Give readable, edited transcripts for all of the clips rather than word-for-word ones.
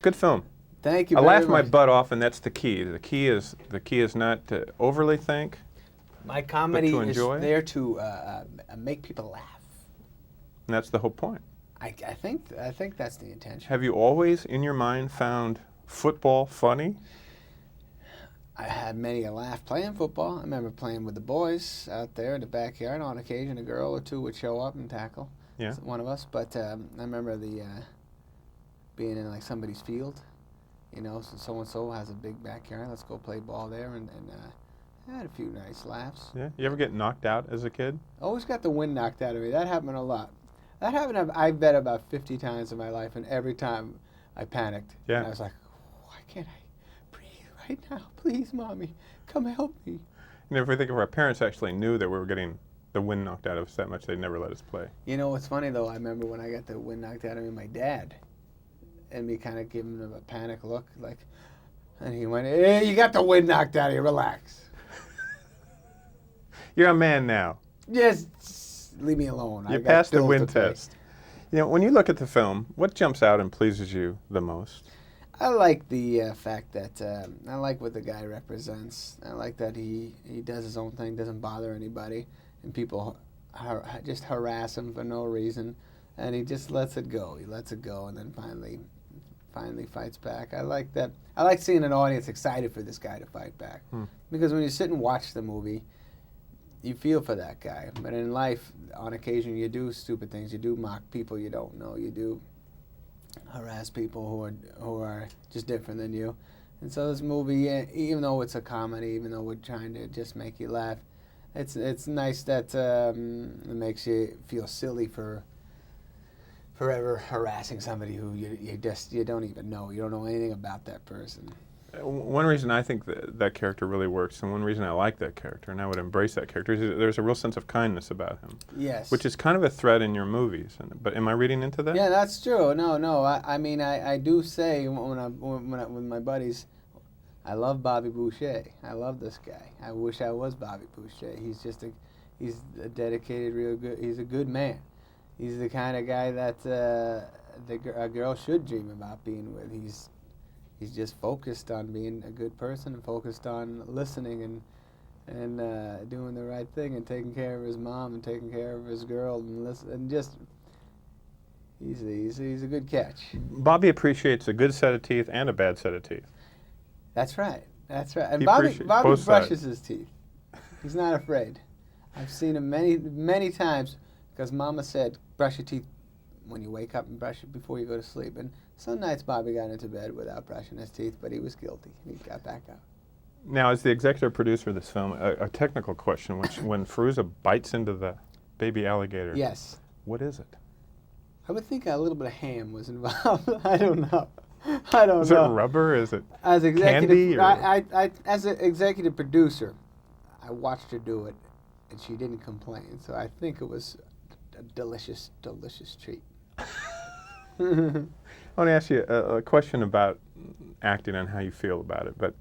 Good film. Thank you I very laughed my much. butt off, and that's the key. The key is not to overly think. My comedy to is enjoy? there to make people laugh. And that's the whole point. I think that's the intention. Have you always, in your mind, found football funny? I had many a laugh playing football. I remember playing with the boys out there in the backyard. On occasion, a girl or two would show up and tackle one of us. But I remember being in like somebody's field. You know, so and so has a big backyard. Let's go play ball there, and I had a few nice laughs. Yeah. You ever get knocked out as a kid? Always got the wind knocked out of me. That happened a lot. That happened, I bet, about 50 times in my life, and every time I panicked. Yeah. And I was like, why can't I breathe right now? Please, Mommy, come help me. And if we think of our parents actually knew that we were getting the wind knocked out of us that much, they'd never let us play. You know what's funny, though? I remember when I got the wind knocked out of me, my dad, and me kind of giving him a panic look, like, and he went, hey, you got the wind knocked out of you, relax. You're a man now. Just leave me alone. You I got passed the bills wind to pay. test. You know, when you look at the film, what jumps out and pleases you the most? I like the fact that I like what the guy represents. I like that he does his own thing, doesn't bother anybody, and people just harass him for no reason, and he just lets it go. He lets it go, and then finally fights back. I like that. I like seeing an audience excited for this guy to fight back, because when you sit and watch the movie, you feel for that guy. But in life, on occasion, you do stupid things. You do mock people you don't know. You do harass people who are just different than you. And so this movie, even though it's a comedy, even though we're trying to just make you laugh, it's nice that it makes you feel silly for forever harassing somebody who you don't even know. You don't know anything about that person. One reason I think that character really works, and one reason I like that character, and I would embrace that character, is there's a real sense of kindness about him. Yes. Which is kind of a thread in your movies. But am I reading into that? Yeah, that's true. No. I mean, I do say with my buddies, I love Bobby Boucher. I love this guy. I wish I was Bobby Boucher. He's a dedicated, real good. He's a good man. He's the kind of guy that a girl should dream about being with. He's just focused on being a good person and focused on listening and doing the right thing and taking care of his mom and taking care of his girl and just he's a good catch. Bobby appreciates a good set of teeth and a bad set of teeth. That's right. And He Bobby appreciates both brushes sides. his teeth. He's not afraid. I've seen him many times because Mama said brush your teeth when you wake up and brush it before you go to sleep. And some nights Bobby got into bed without brushing his teeth, but he was guilty. He got back up. Now, as the executive producer of this film, a technical question, when Fairuza bites into the baby alligator, Yes. what is it? I would think a little bit of ham was involved. I don't know. I don't Is know. it rubber? Is it As executive, candy? Or? I as an executive producer, I watched her do it, and she didn't complain. So I think it was a delicious, delicious treat. I want to ask you a question about acting and how you feel about it. But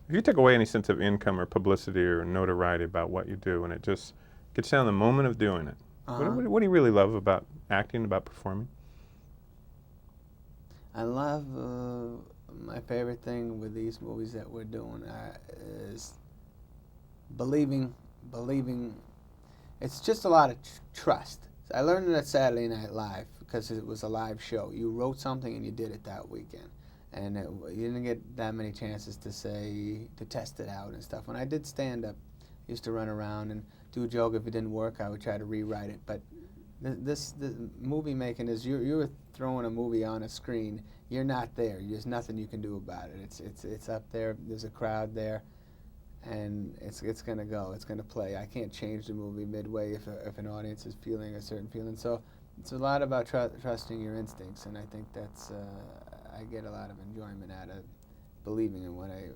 if you took away any sense of income or publicity or notoriety about what you do, and it just gets down to the moment of doing it, what do you really love about acting, about performing? I love my favorite thing with these movies that we're doing is believing. It's just a lot of trust. I learned it at Saturday Night Live because it was a live show. You wrote something and you did it that weekend, and you didn't get that many chances to test it out and stuff. When I did stand up, I used to run around and do a joke. If it didn't work, I would try to rewrite it. But this movie making is you're throwing a movie on a screen. You're not there. There's nothing you can do about it. It's up there. There's a crowd there, and it's gonna go. It's gonna play. I can't change the movie midway if an audience is feeling a certain feeling. So it's a lot about trusting your instincts, and I think that's I get a lot of enjoyment out of believing in what I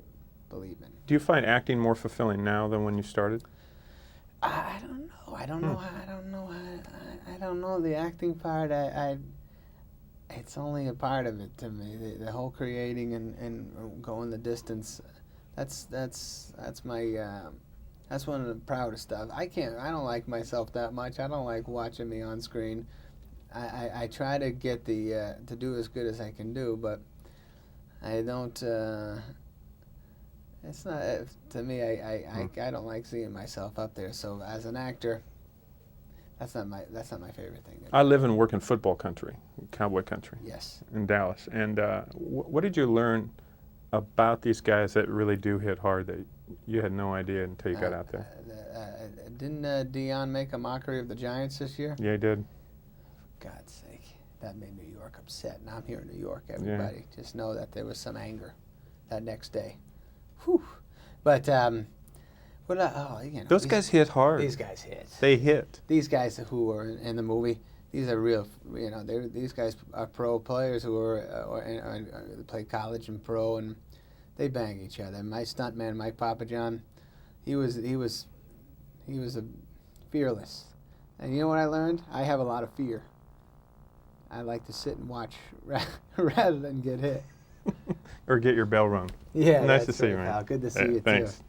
believe in. Do you find acting more fulfilling now than when you started? I don't know. I don't know the acting part. It's only a part of it to me. The whole creating and going the distance. That's one of the proudest stuff. I don't like myself that much. I don't like watching me on screen. I try to get to do as good as I can do, but I don't. It's not to me. I don't like seeing myself up there. So as an actor, that's not my favorite thing. I live and work in football country, cowboy country, Yes. in Dallas. And what did you learn about these guys that really do hit hard that you had no idea until you got out there? Didn't Dion make a mockery of the Giants this year? Yeah, he did. For God's sake, that made New York upset. And I'm here in New York, everybody. Yeah. Just know that there was some anger that next day. Whew. But, those guys hit hard. These guys hit. They hit. These guys who were in the movie, these are real, these guys are pro players who play college and pro, and they bang each other. My stuntman, Mike Papajohn, he was a fearless. And you know what I learned? I have a lot of fear. I like to sit and watch rather than get hit. Or get your bell rung. Yeah, nice to see you, man. Pal. Good to see you, thanks. too.